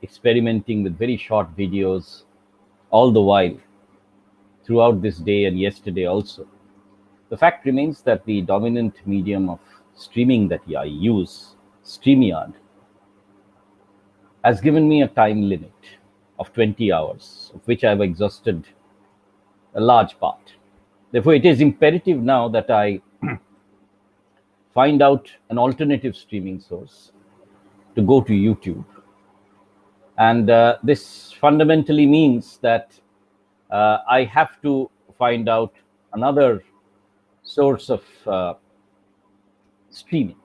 experimenting with very short videos all the while throughout this day and yesterday also. The fact remains that the dominant medium of streaming that I use, StreamYard, has given me a time limit of 20 hours, of which I've exhausted a large part. Therefore, it is imperative now that I find out an alternative streaming source to go to YouTube. And this fundamentally means that I have to find out another source of streaming.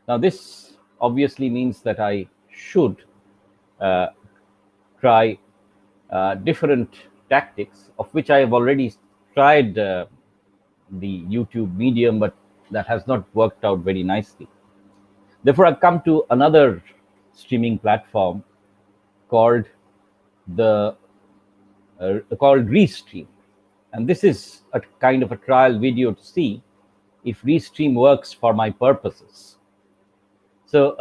Now, this obviously means that I should try different tactics, of which I have already tried the YouTube medium, but that has not worked out very nicely. Therefore, I've come to another streaming platform called Restream, and this is a kind of a trial video to see if Restream works for my purposes. So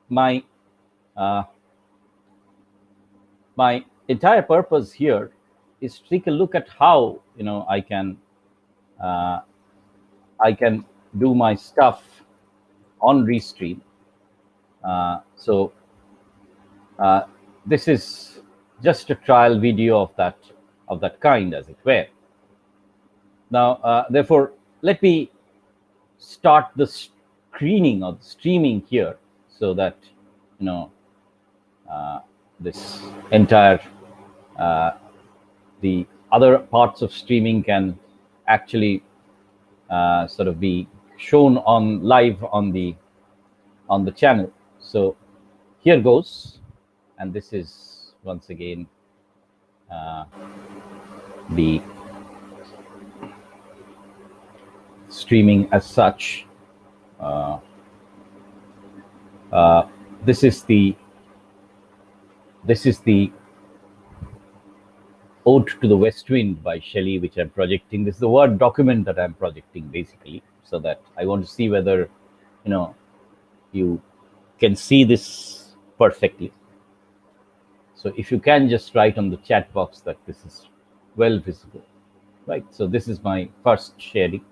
my entire purpose here is to take a look at how I can do my stuff on Restream. So this is just a trial video of that kind, as it were. Now, therefore, let me start the screening or the streaming here, so that this entire the other parts of streaming can actually sort of be shown on live on the channel. So here goes, and this is once again the streaming as such. This is the Ode to the West Wind by Shelley, which I'm projecting. This is the Word document that I'm projecting, basically, so that I want to see whether you can see this perfectly. So if you can just write on the chat box that this is well visible, right? So this is my first sharing.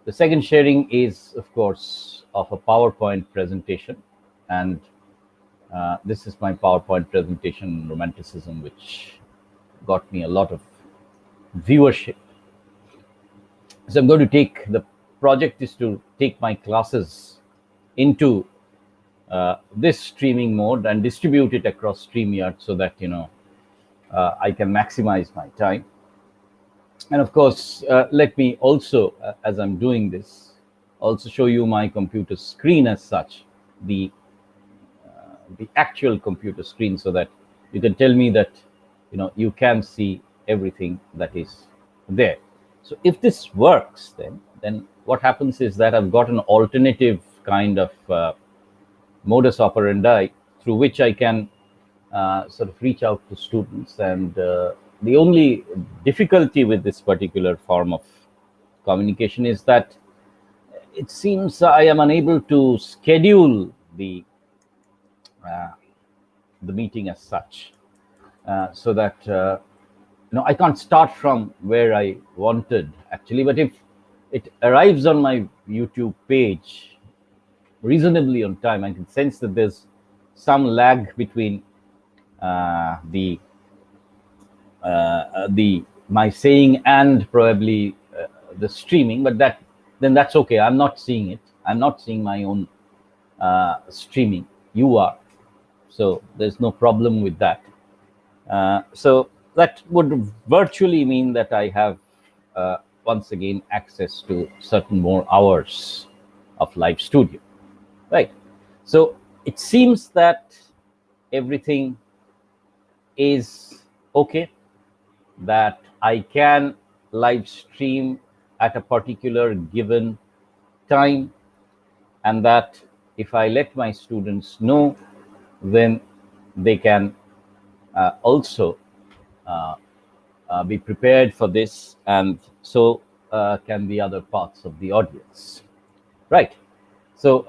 The second sharing is, of course, of a PowerPoint presentation, and this is my PowerPoint presentation, Romanticism, which got me a lot of viewership. So I'm going to take, the project is to take my classes into this streaming mode and distribute it across StreamYard, so that I can maximize my time. And of course, let me also, as I'm doing this, also show you my computer screen as such, the actual computer screen, so that you can tell me that you can see everything that is there. So if this works, then what happens is that I've got an alternative kind of modus operandi through which I can sort of reach out to students. And the only difficulty with this particular form of communication is that it seems I am unable to schedule the meeting as such, so that I can't start from where I wanted, actually. But if it arrives on my YouTube page reasonably on time, I can sense that there's some lag between my saying and probably the streaming, but then that's okay. I'm not seeing it. I'm not seeing my own streaming. You are. So there's no problem with that. So that would virtually mean that I have once again access to certain more hours of live studio, right? So it seems that everything is okay, that I can live stream at a particular given time, and that if I let my students know, then they can also be prepared for this, and so can the other parts of the audience, right? So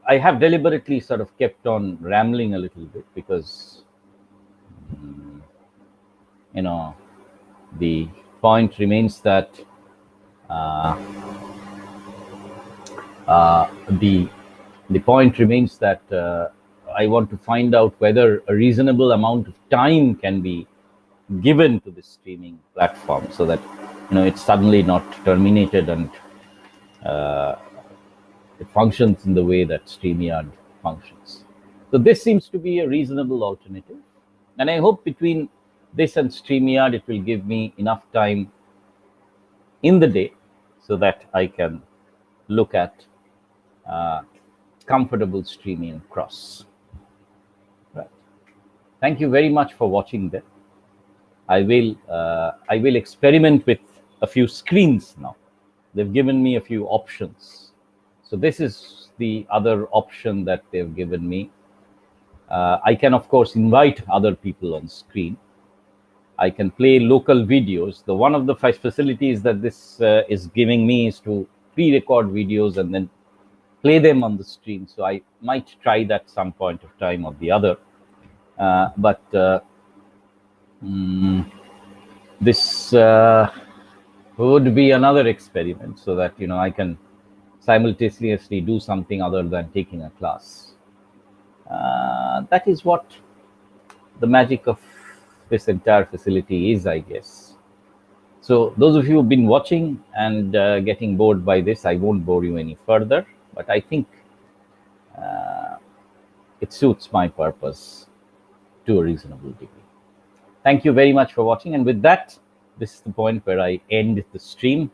I have deliberately sort of kept on rambling a little bit because, you know, the point remains that uh, the point remains that I want to find out whether a reasonable amount of time can be given to this streaming platform so that it's suddenly not terminated and it functions in the way that StreamYard functions. So this seems to be a reasonable alternative, and I hope between this and StreamYard it will give me enough time in the day so that I can look at comfortable streaming across. Right. Thank you very much for watching that. I will experiment with a few screens now. They've given me a few options. So this is the other option that they've given me. I can of course invite other people on screen. I can play local videos. The one of the facilities that this is giving me is to pre-record videos and then play them on the stream. So I might try that some point of time or the other. But this would be another experiment so that I can simultaneously do something other than taking a class. That is what the magic of this entire facility is, I guess. So those of you who've been watching and getting bored by this, I won't bore you any further, but I think it suits my purpose to a reasonable degree. Thank you very much for watching, and with that, this is the point where I end the stream.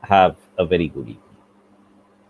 Have a very good evening.